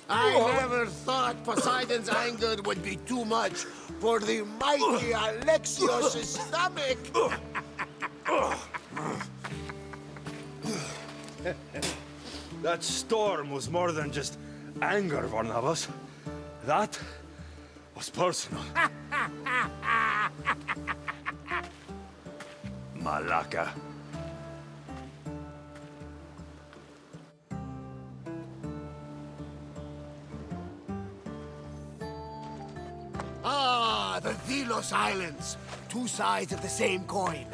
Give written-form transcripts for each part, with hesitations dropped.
I never thought Poseidon's anger would be too much for the mighty Alexios' stomach. That storm was more than just anger, Barnabas. That was personal. Malaka. Ah, the Delos Islands. Two sides of the same coin.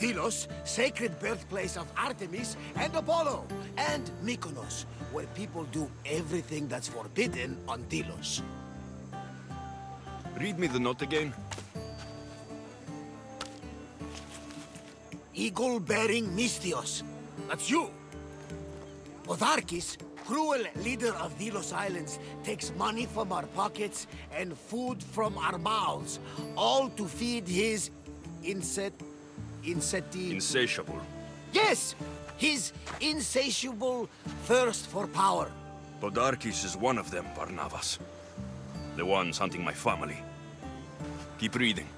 Delos, sacred birthplace of Artemis and Apollo. And Mykonos, where people do everything that's forbidden on Delos. Read me the note again. Eagle-bearing Mystios. That's you. Podarkis, cruel leader of Delos Islands, takes money from our pockets and food from our mouths, all to feed his Insatiable. Yes! His insatiable thirst for power. Podarkis is one of them, Barnabas. The ones hunting my family. Keep reading.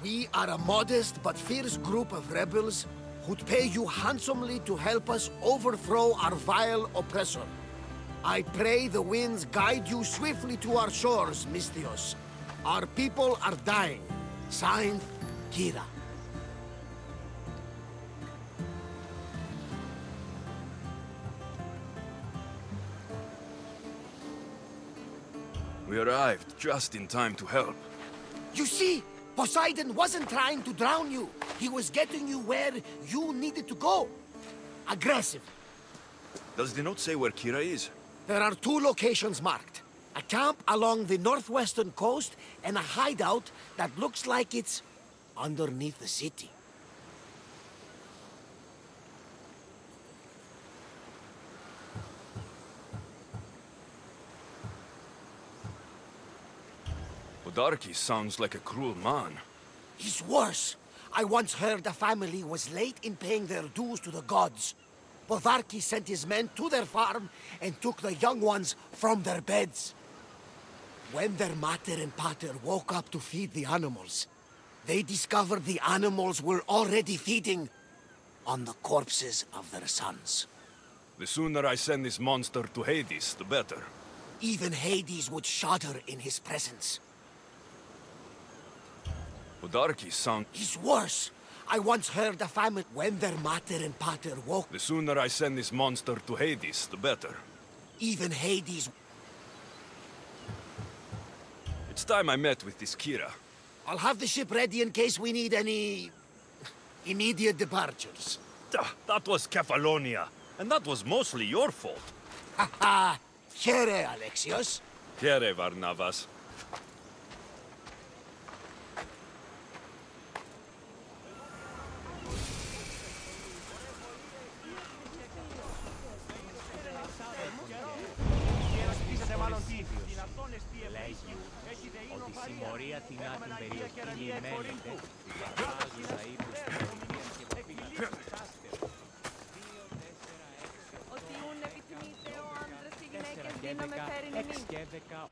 We are a modest but fierce group of rebels who'd pay you handsomely to help us overthrow our vile oppressor. I pray the winds guide you swiftly to our shores, Mystios. Our people are dying. Signed, Kira. We arrived just in time to help. You see, Poseidon wasn't trying to drown you. He was getting you where you needed to go. Aggressive. Does the note say where Kira is? There are two locations marked. A camp along the northwestern coast and a hideout that looks like it's underneath the city. Podarkis sounds like a cruel man. He's worse. I once heard a family was late in paying their dues to the gods. Podarkis sent his men to their farm and took the young ones from their beds. When their mater and pater woke up to feed the animals, they discovered the animals were already feeding on the corpses of their sons. The sooner I send this monster to Hades, the better. Even Hades would shudder in his presence. Podarkis sound... He's worse. I once heard a family when their mater and pater woke... The sooner I send this monster to Hades, the better. Even Hades... It's time I met with this Kira. I'll have the ship ready in case we need any... immediate departures. That was Kefalonia, and that was mostly your fault. Ha ha! Here, Alexios. Here, Barnabas. Ότι η συμμορία την άτιμη περιοχή λιμένεται, βάζουσα ύπους στην Ολυμπία και ποπίλα στους άστερους. 2, 4, 6, ότι ούν επιθυμείτε ο άντρας και γυναίκες δίνομαι φέρει νημί. 6 και 10.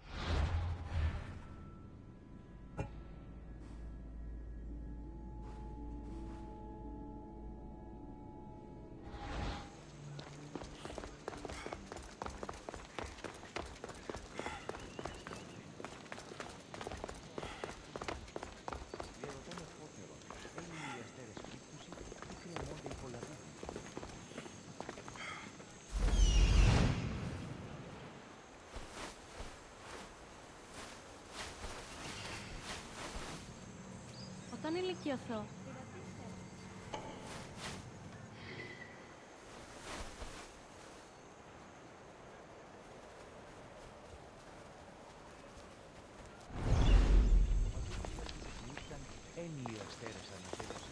Όταν ηλικιωθώ, Ένιοι αστέρες αναφέρουσαν.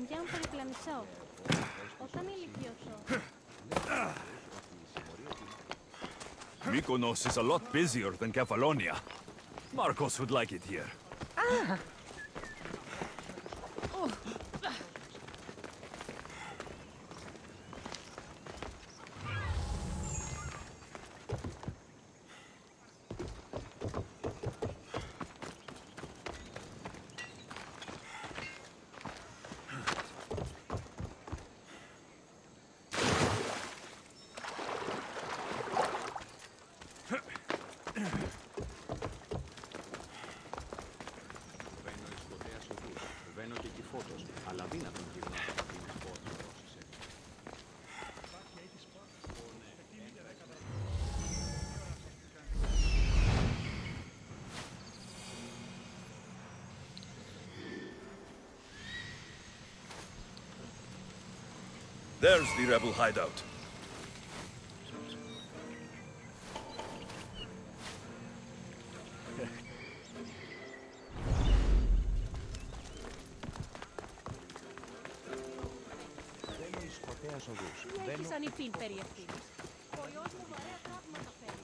για να περιπλανησώ. Όταν ηλικιώσω. Mykonos is a lot busier than Kefalonia. Marcos would like it here. There's the rebel hideout. Τι έχεις ανηφήν περί ευθύνης. Ο ιός μου βαρέα τραύματα φέρει.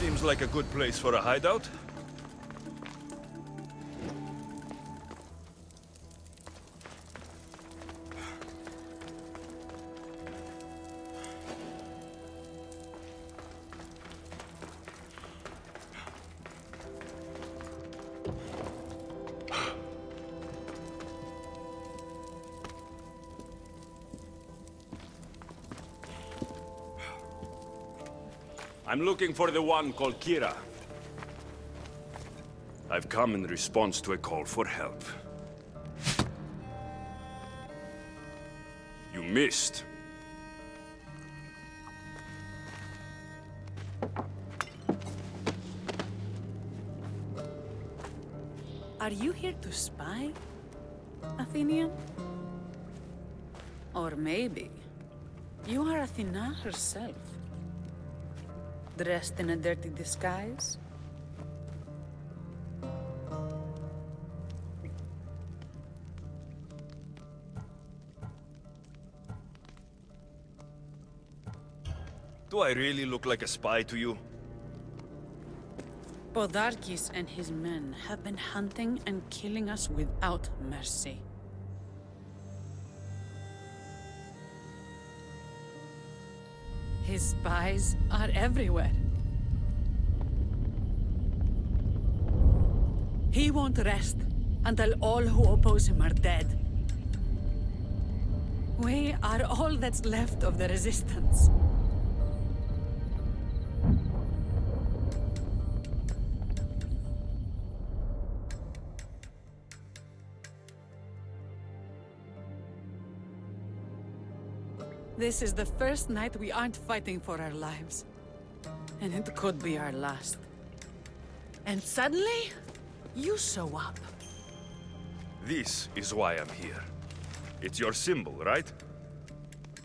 Seems like a good place for a hideout. I'm looking for the one called Kira. I've come in response to a call for help. You missed. Are you here to spy, Athenian? Or maybe you are Athena herself, dressed in a dirty disguise? Do I really look like a spy to you? Podarkis and his men have been hunting and killing us without mercy. His spies are everywhere. He won't rest until all who oppose him are dead. We are all that's left of the resistance. This is the first night we aren't fighting for our lives. And it could be our last. And suddenly, you show up. This is why I'm here. It's your symbol, right?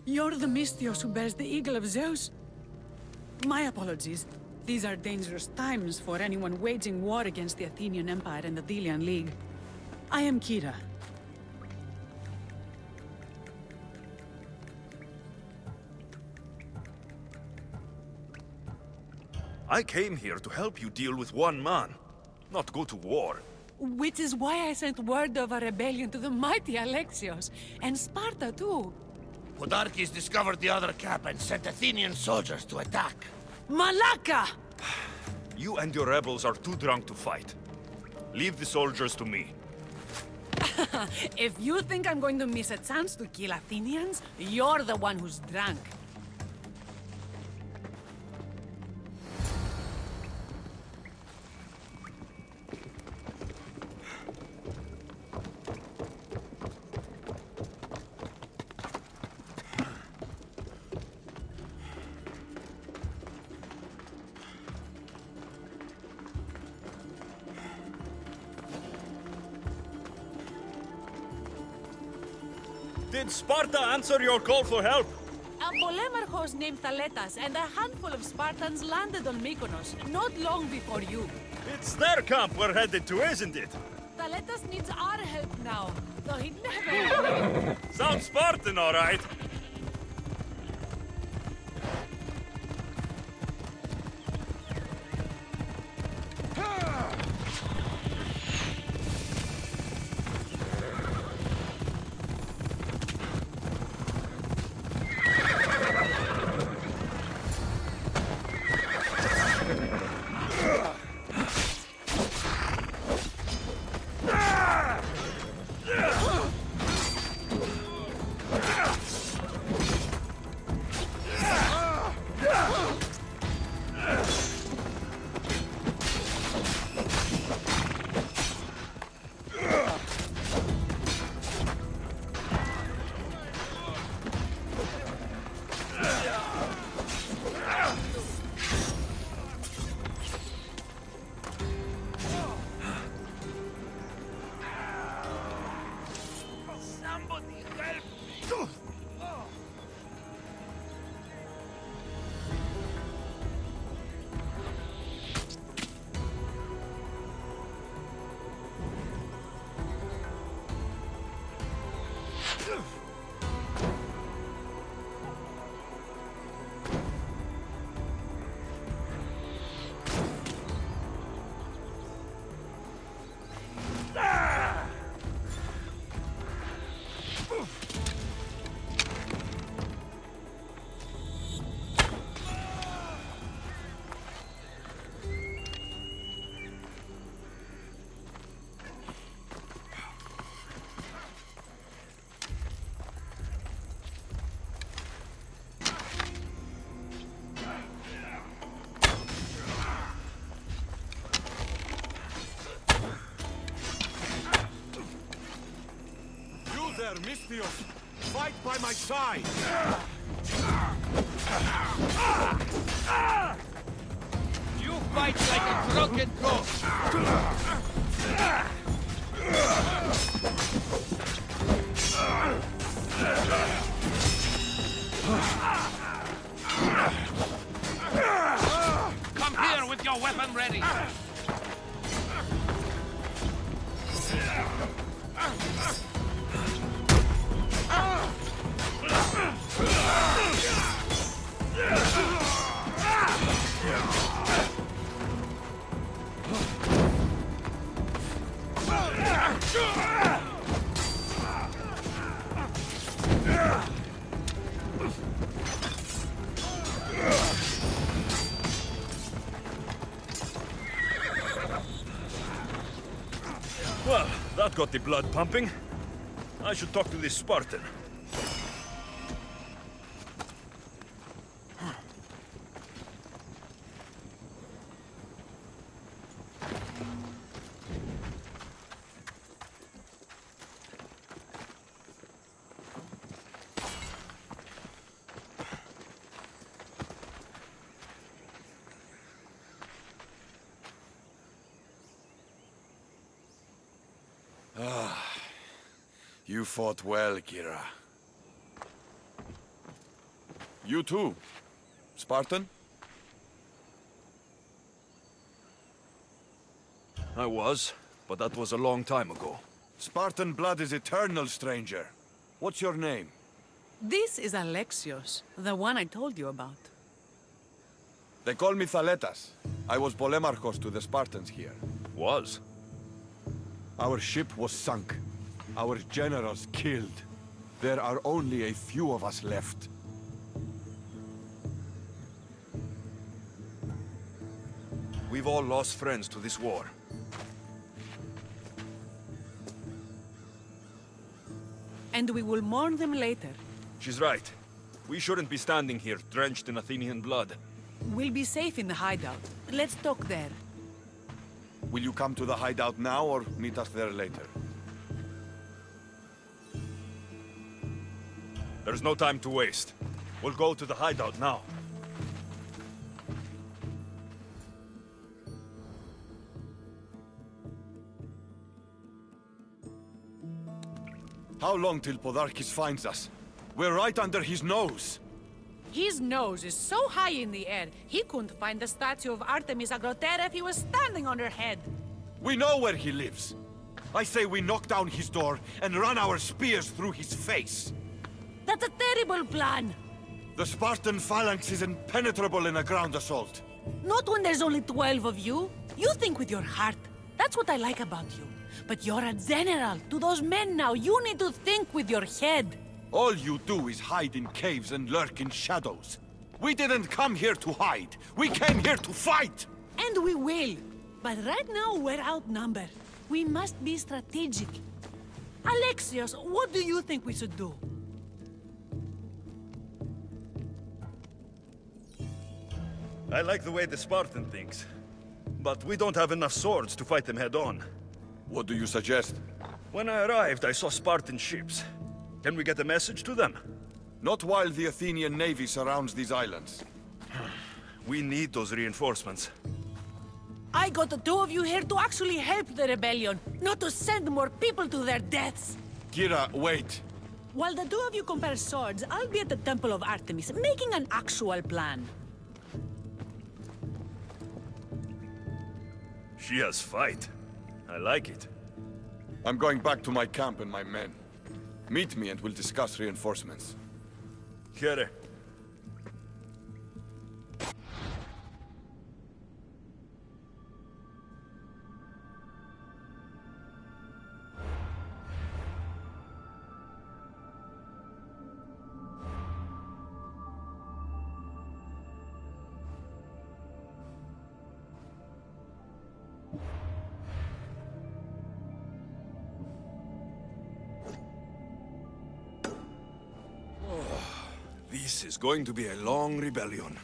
You're the Mystios who bears the eagle of Zeus? My apologies. These are dangerous times for anyone waging war against the Athenian Empire and the Delian League. I am Kira. I came here to help you deal with one man, not go to war. Which is why I sent word of a rebellion to the mighty Alexios, and Sparta too. Podarkis discovered the other camp and sent Athenian soldiers to attack. Malaka! You and your rebels are too drunk to fight. Leave the soldiers to me. If you think I'm going to miss a chance to kill Athenians, you're the one who's drunk. Did Sparta answer your call for help? A polemarchos named Thaletas and a handful of Spartans landed on Mykonos, not long before you. It's their camp we're headed to, isn't it? Thaletas needs our help now, though he'd never... Sounds Spartan, all right. There, Misthios! Fight by my side! You fight like a drunken goat! Come here with your weapon ready! Well, that got the blood pumping. I should talk to this Spartan. You fought well, Kira. You too, Spartan? I was, but that was a long time ago. Spartan blood is eternal, stranger. What's your name? This is Alexios, the one I told you about. They call me Thaletas. I was polemarchos to the Spartans here. Was? Our ship was sunk. Our generals killed. There are only a few of us left. We've all lost friends to this war. And we will mourn them later. She's right. We shouldn't be standing here, drenched in Athenian blood. We'll be safe in the hideout. Let's talk there. Will you come to the hideout now or meet us there later? There's no time to waste. We'll go to the hideout now. How long till Podarkis finds us? We're right under his nose. His nose is so high in the air, he couldn't find the statue of Artemis Agrotera if he was standing on her head. We know where he lives. I say we knock down his door and run our spears through his face. That's a terrible plan. The Spartan phalanx is impenetrable in a ground assault. Not when there's only 12 of you. You think with your heart. That's what I like about you. But you're a general. To those men now, you need to think with your head. All you do is hide in caves and lurk in shadows. We didn't come here to hide. We came here to fight! And we will. But right now, we're outnumbered. We must be strategic. Alexios, what do you think we should do? I like the way the Spartan thinks. But we don't have enough swords to fight them head-on. What do you suggest? When I arrived, I saw Spartan ships. Can we get a message to them? Not while the Athenian navy surrounds these islands. We need those reinforcements. I got the two of you here to actually help the rebellion, not to send more people to their deaths. Kira, wait. While the two of you compare swords, I'll be at the Temple of Artemis, making an actual plan. She has fight. I like it. I'm going back to my camp and my men. Meet me and we'll discuss reinforcements. Here. This is going to be a long rebellion.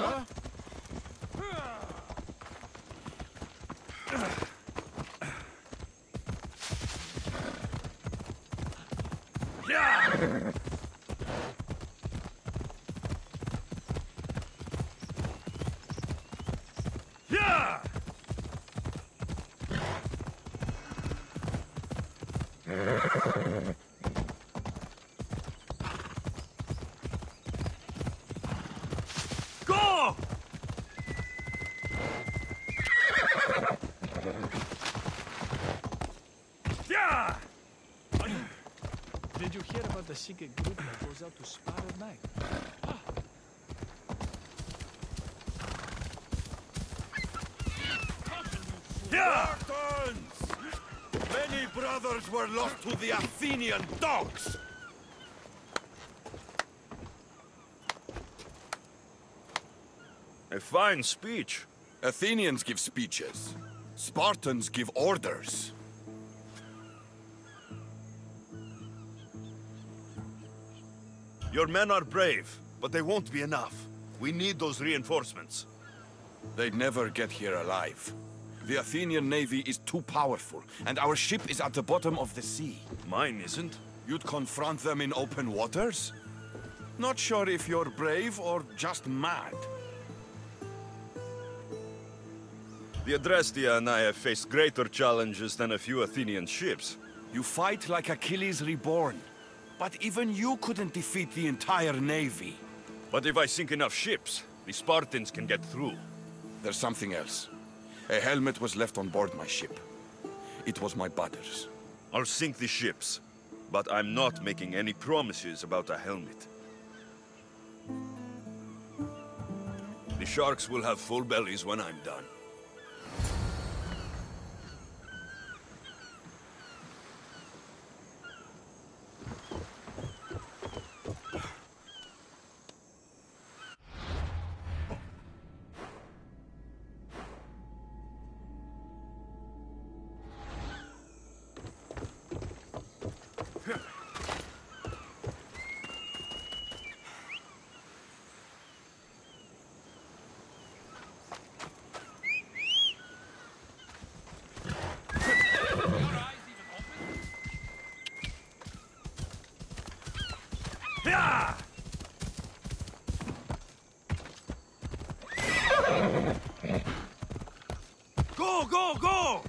Huh? Go! Yeah! Did you hear about the secret group that goes out to spy at night? Spartans! Many brothers were lost to the Athenian dogs! A fine speech. Athenians give speeches. Spartans give orders. Your men are brave, but they won't be enough. We need those reinforcements. They'd never get here alive. The Athenian navy is too powerful, and our ship is at the bottom of the sea. Mine isn't. You'd confront them in open waters? Not sure if you're brave or just mad. The Adrestia and I have faced greater challenges than a few Athenian ships. You fight like Achilles reborn. But even you couldn't defeat the entire navy. But if I sink enough ships, the Spartans can get through. There's something else. A helmet was left on board my ship. It was my brother's. I'll sink the ships, but I'm not making any promises about a helmet. The sharks will have full bellies when I'm done. Go, go, go!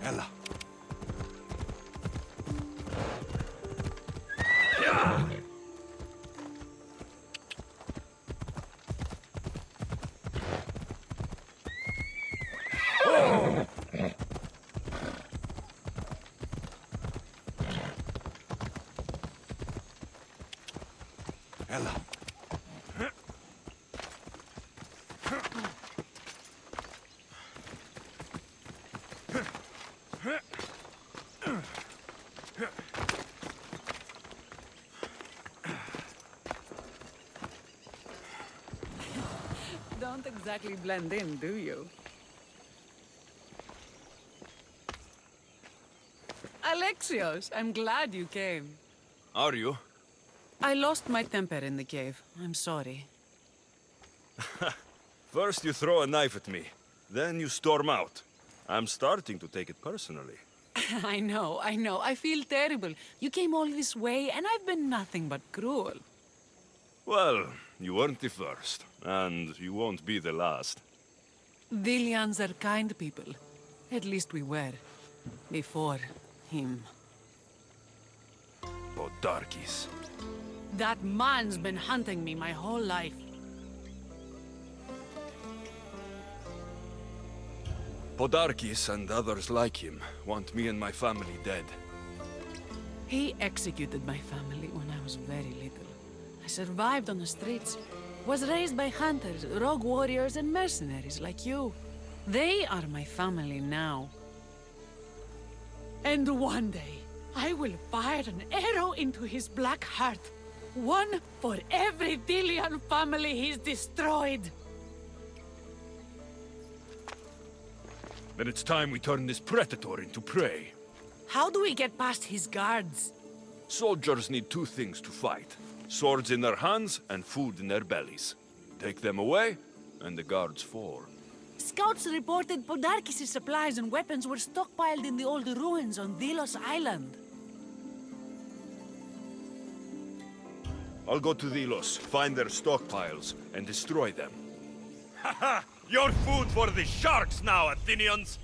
Ella. Ella. Don't exactly blend in, do you? Alexios, I'm glad you came. Are you? I lost my temper in the cave. I'm sorry. First you throw a knife at me, then you storm out. I'm starting to take it personally. I know. I feel terrible. You came all this way, and I've been nothing but cruel. Well, you weren't the first, and you won't be the last. Dilians are kind people. At least we were. Before him. Podarkis. That man's been hunting me my whole life. Podarkis and others like him want me and my family dead. He executed my family when I was very little. I survived on the streets. Was raised by hunters, rogue warriors, and mercenaries like you. They are my family now. And one day, I will fire an arrow into his black heart. One for every Dilian family he's destroyed. Then it's time we turn this predator into prey. How do we get past his guards? Soldiers need two things to fight. Swords in their hands and food in their bellies. Take them away, and the guards fall. Scouts reported Podarkis' supplies and weapons were stockpiled in the old ruins on Delos Island. I'll go to Delos, find their stockpiles, and destroy them. Haha! You're food for the sharks now, Athenians!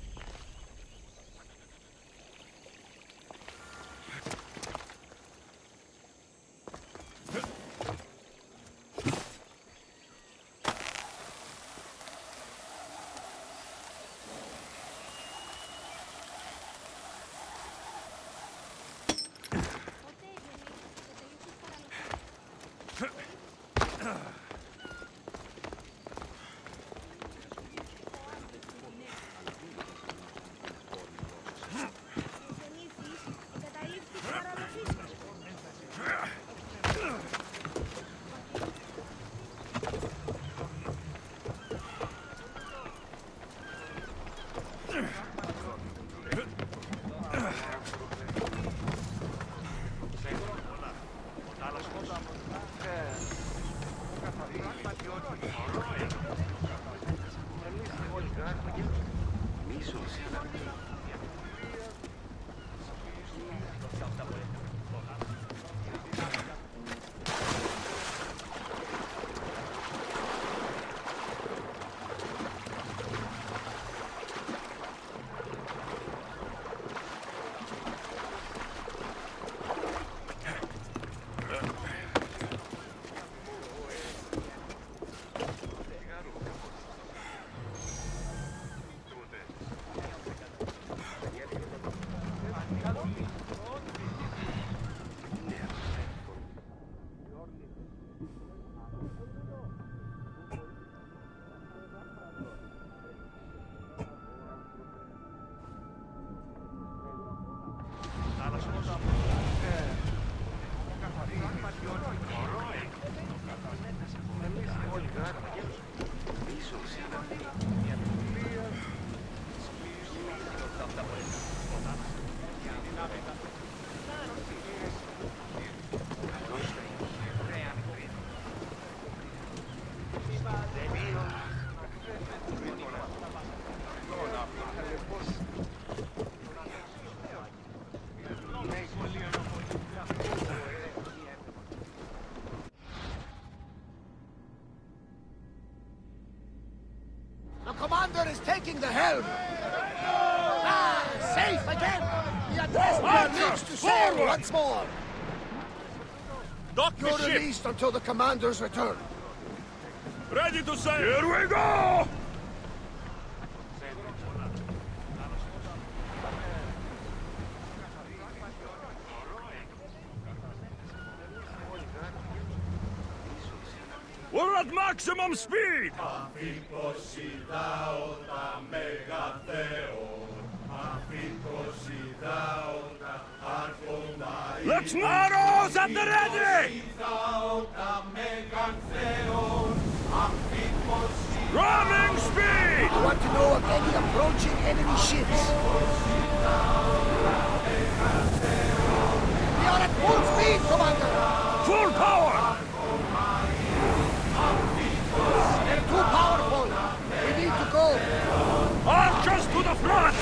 Commander is taking the helm! Ah, safe again! The Adrestia needs to sail once more! Dock the You're ship! released until the Commander's return. Ready to sail! Here we go! We're at maximum speed! Let's arrows at the ready! Running speed! I want to know of any approaching enemy ships. We are at full speed, Commander! Full power! They're too powerful! We need to go! Archers to the front!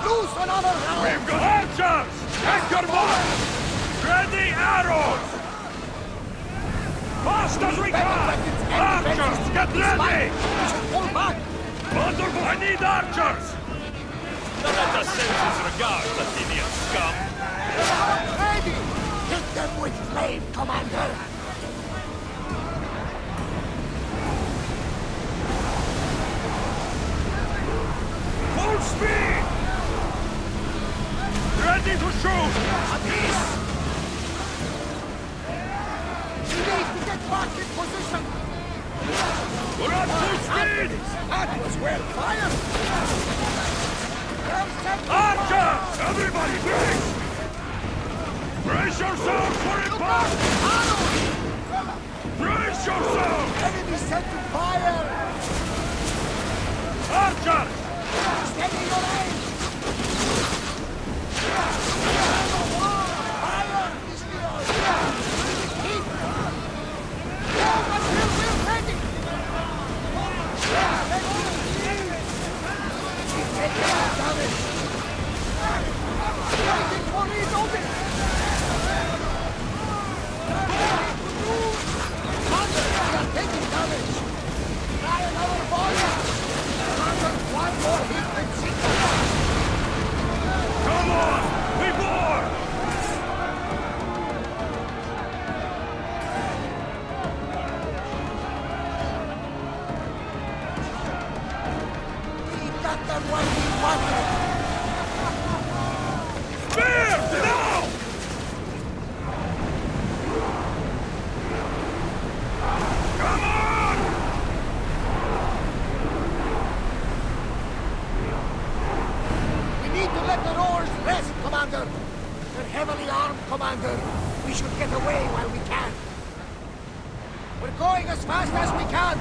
Loose another round! We've got archers! Take your mark! Ready arrows! Fast as we can! Archers, get ready! We should pull back! Wonderful, I need archers! Let us send his regards, Athenian scum! Ready! Hit them with flame, Commander! Full speed! Ready to shoot! At peace! We need to get back in position! We're at full speed! That was well fired! Archers! Everybody brace! Brace yourselves for impact! Brace yourselves! Enemy set to fire! Archers! Steady your aim! Fire! Destroy! Keep! Hold until we're ready! Keep taking our damage! Waiting for reloading! Commander, we are taking damage! Try another volley! Commander, one more hit and sink us! Come on! Be more! We got them what we wanted! Spears! Now! Come on! We need to let the rowers rest, Commander! They're heavily armed, Commander! We should get away while we can! We're going as fast as we can!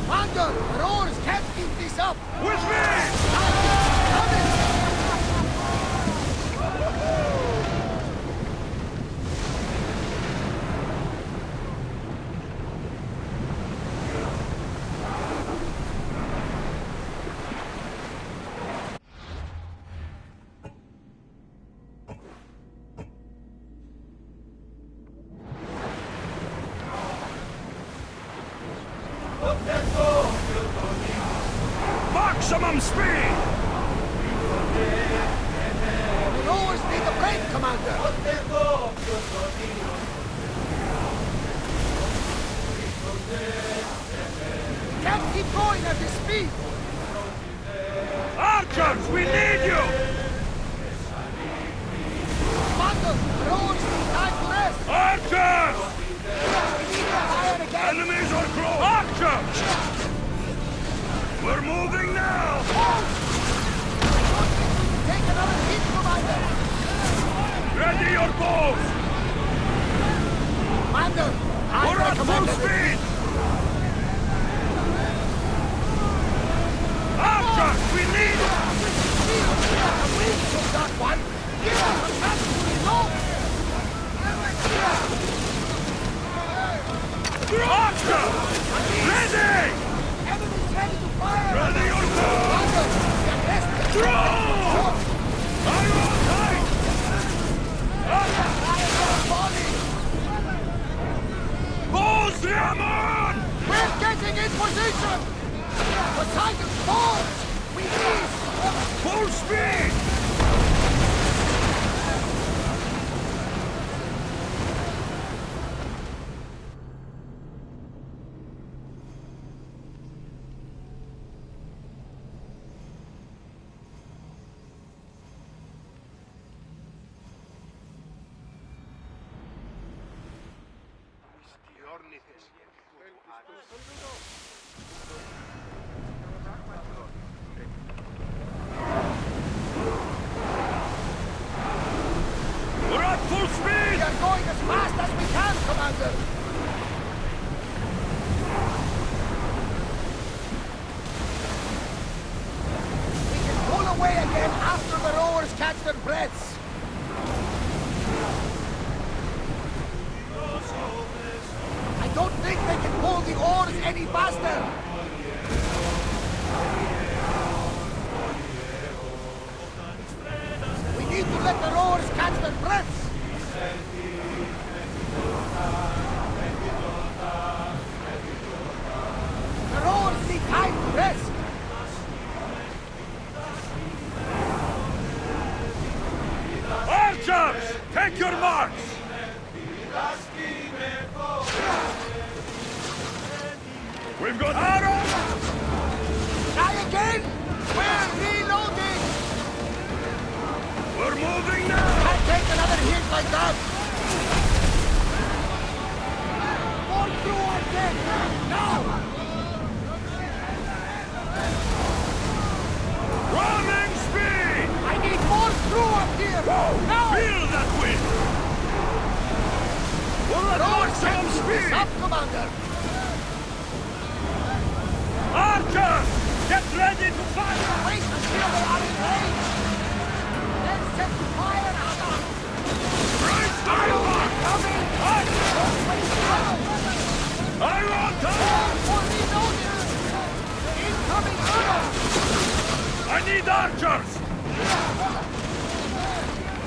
Commander, the rowers can't keep this up! With me! Coming! Maximum speed! The rowers need a break, Commander! We can't keep going at this speed! Archers, we need you! Commander, the rowers need time to rest! Archers! We need to fire again! Enemies are close! Archers! We're moving now! Take another hit, Commander! Ready your bows! Commander, We're at full speed! Archers, we need it! That one! Give us a chance to reload! Archers! Ready! Enemies ready to fire! Ready your bows! Commander, get rested! Throw! Iron tight! Fire our body! Bows position! Poseidon's force! We need... Full speed! We're at full speed! We are going as fast as we can, Commander! We can pull away again after the rowers catch their breaths! I don't think they can pull the oars any faster! We need to let the rowers catch their breaths! The rowers need time to rest! Archers! Take your marks! We've got arrows! Try again! We're reloading! We're moving now! Can't take another hit like that! More through our deck! Now! Running speed! I need more through up here! Now! Feel that wind! We're at maximum speed! Up, Commander! Archers! Get ready to fire! Wait until they are in range! Then set to fire at us! Raise the mark! Coming! Don't waste time! I want to... For reloading! Incoming arrows! I need archers!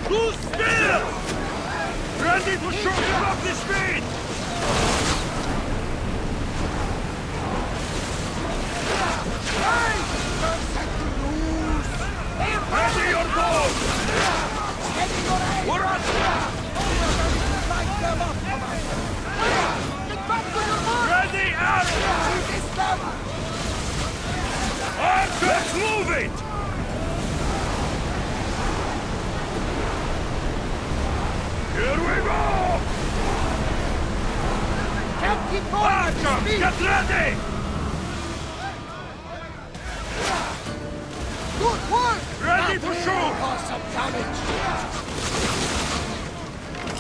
Who's still? Ready to shoot above the speed! Ready your bows! We're at... Ready arrows! Archers, move it! Here we go! Can't keep going at this Archers, speed! get ready! Good work! Ready to shoot! Cause some damage!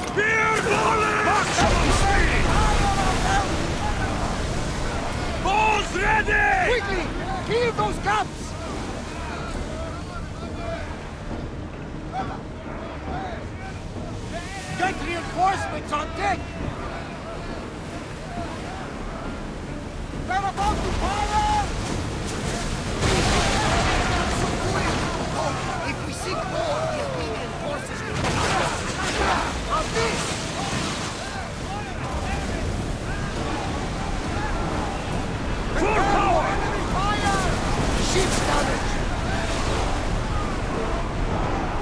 Spear volley! Maximum speed! Bows ready! Quickly! Kill those gaps! Get reinforcements on deck! They're about to fire! If we sink more, the Athenian forces will come. On this! Full power! Enemy fire! Ship's damage!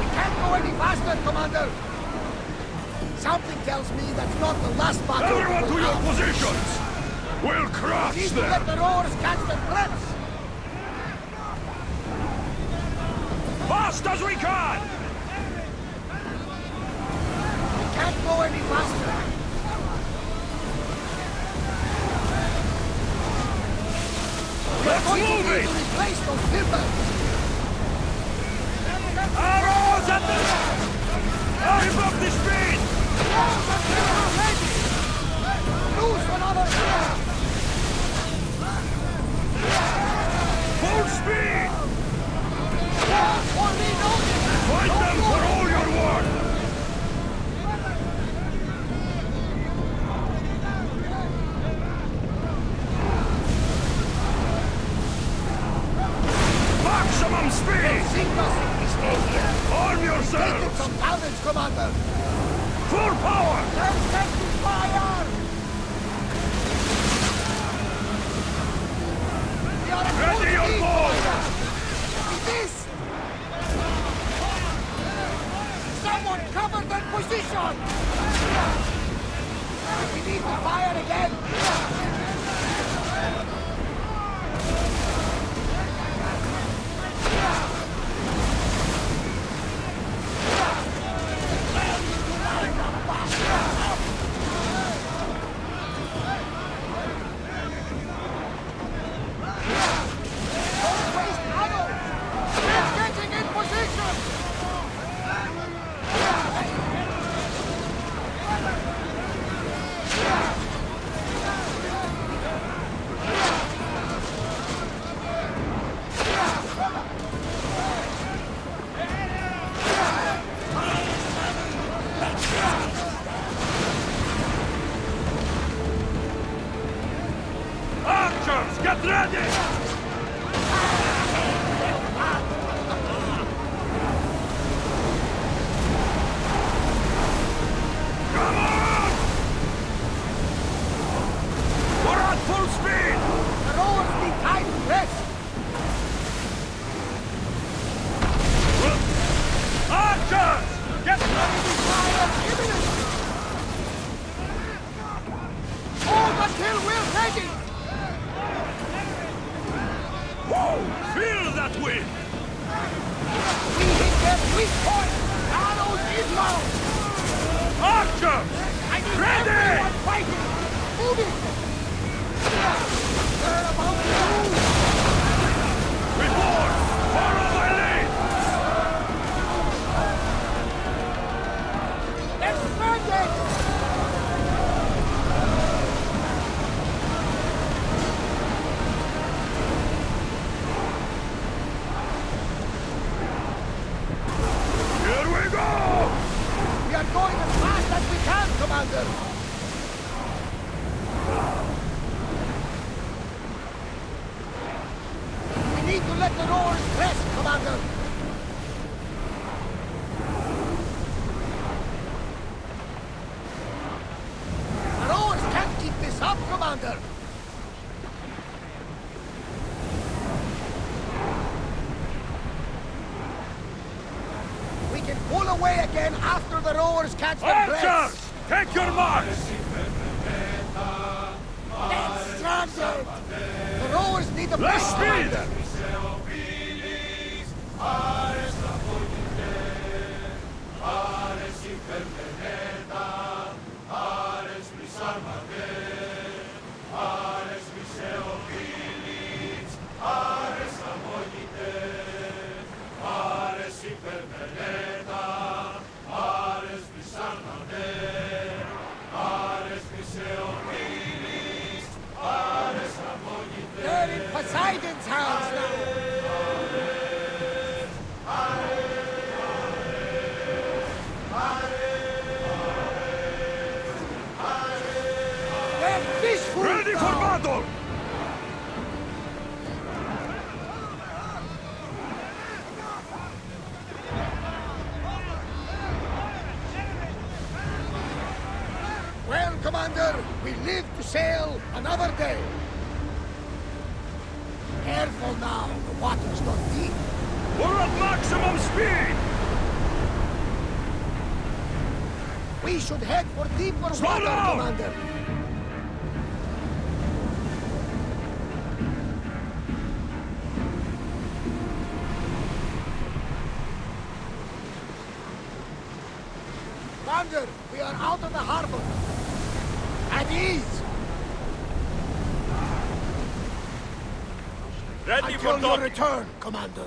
We can't go any faster, Commander! Something tells me that's not the last battle. Everyone to we will your have. positions! We'll We crush need to them! let the rowers catch their breaths! Fast as we can! We can't go any faster! Let's Going to move need it! to replace those timbers! Arrows at the... Keep up the speed! Lose another arrow! Full speed! For reloading! Fight them for all your worth! Maximum speed! Sink us if we stay here! Arm Taking yourselves! some damage, Commander! Full power! Fire again! Don't waste ammo! It's getting in position! Archers, get ready! Come on! We're at full speed! The rowers need time to rest! Archers! Get ready! Fire imminent! Hold until we're ready! Whoa! Feel that wind! We hit their weak point! Arrows inbound! Archers! I need Ready! everyone fighting! Moving! They're about to move! Report! Follow my lead! They're stranded! Here we go! We are going as fast as we can, Commander! We need to let the rowers rest, Commander! The rowers can't keep this up, Commander! We can pull away again after the rowers catch their breath! Archers! Take your marks! It's stranded! The rowers need a Less break, speed! Commander! They're in Poseidon's hands now! They're fish food Ready for now! battle! Well, Commander, we live to sail another day. Careful now, the water's not deep. We're at maximum speed! We should head for deeper Slow water, down! Commander. Commander, we are out of the harbor. At ease. Ready for Until your docking! return, Commander.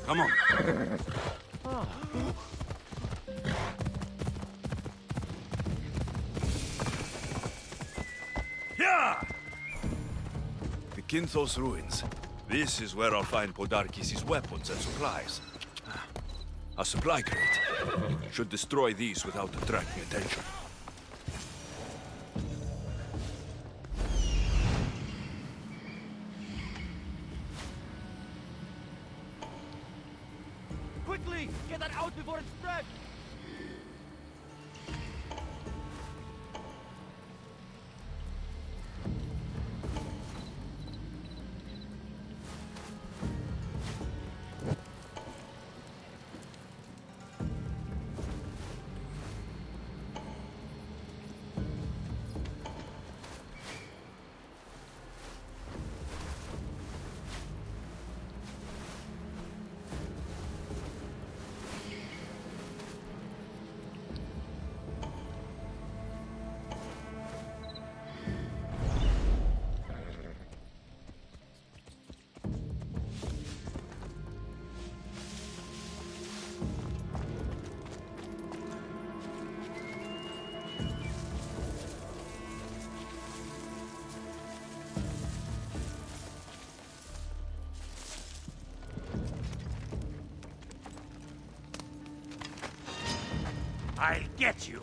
Come on. Yeah! The Kinthos ruins. This is where I'll find Podarkis' weapons and supplies. A supply crate. Should destroy these without attracting attention. Quickly! Get that out before it spreads! I'll get you!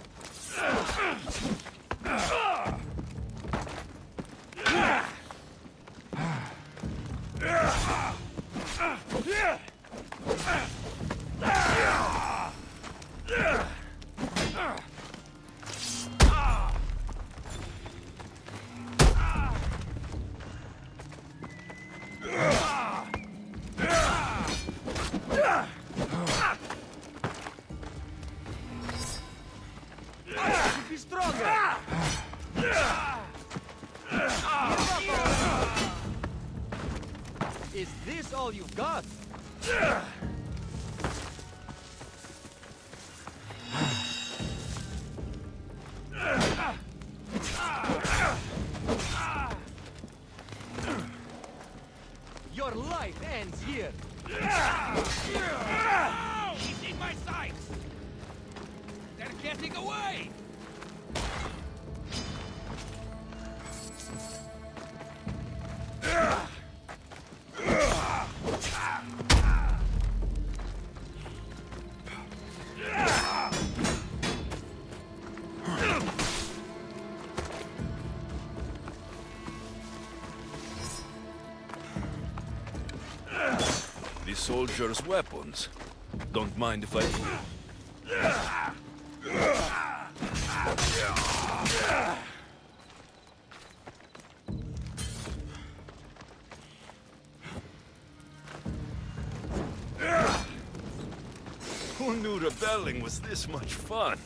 Be stronger! Is this all you've got? Your life ends here! He's in my sights! They're getting away! The soldiers' weapons. Don't mind if I do. Who knew rebelling was this much fun?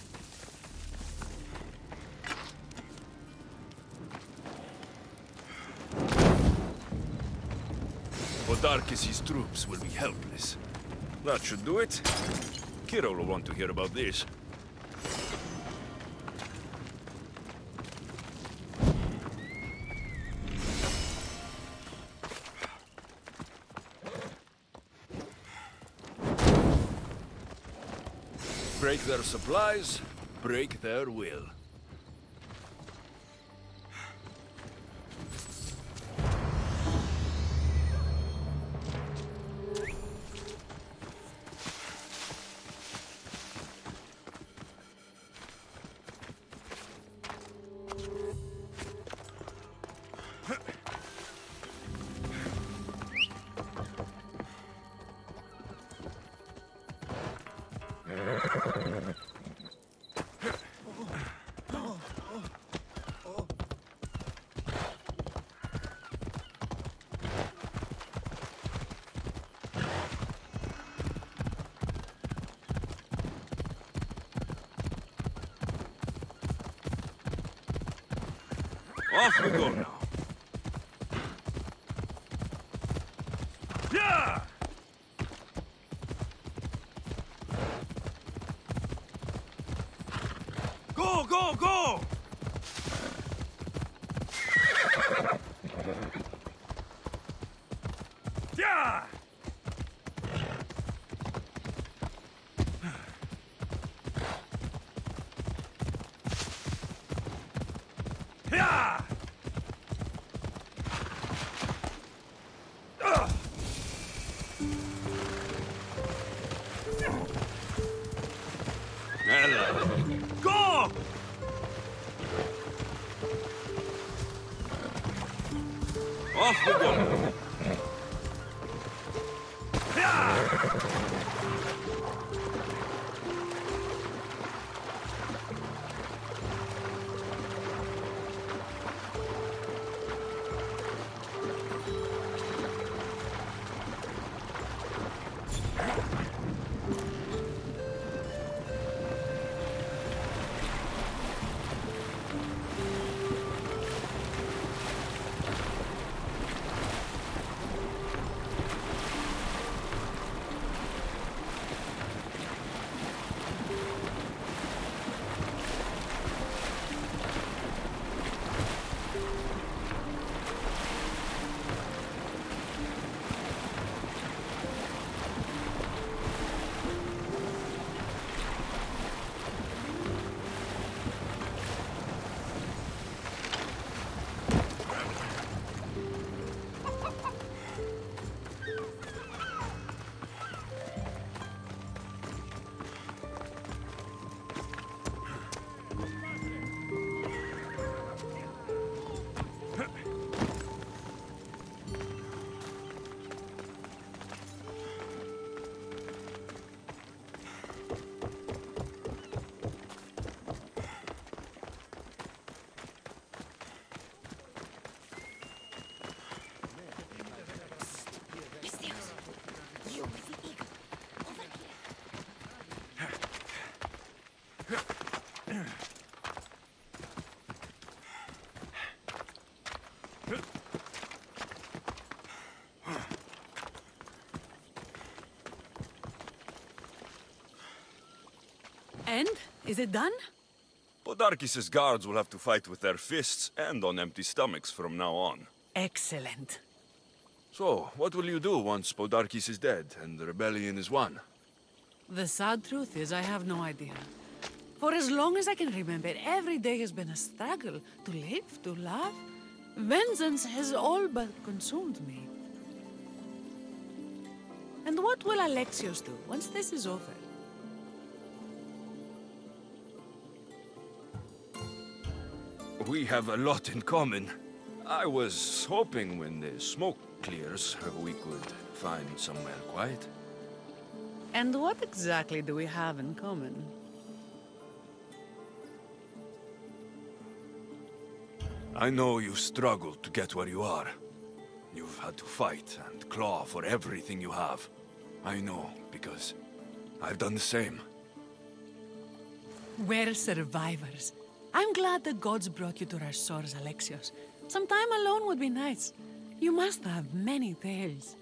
Podarkis' troops will be helpless. That should do it. Kiro will want to hear about this. Break their supplies, break their will. Off we go now. Yeah! Go, go, go! Yeah! Off we go! And? Is it done? Podarkis's guards will have to fight with their fists and on empty stomachs from now on. Excellent. So, what will you do once Podarkis is dead and the rebellion is won? The sad truth is I have no idea. For as long as I can remember, every day has been a struggle to live, to love. Vengeance has all but consumed me. And what will Alexios do once this is over? We have a lot in common. I was hoping when the smoke clears, we could find somewhere quiet. And what exactly do we have in common? I know you've struggled to get where you are. You've had to fight and claw for everything you have. I know, because I've done the same. We're survivors. I'm glad the gods brought you to our shores, Alexios. Some time alone would be nice. You must have many tales.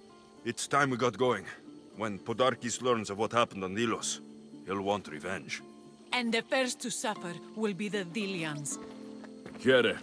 It's time we got going. When Podarkis learns of what happened on Delos, he'll want revenge. And the first to suffer will be the Delians. Here.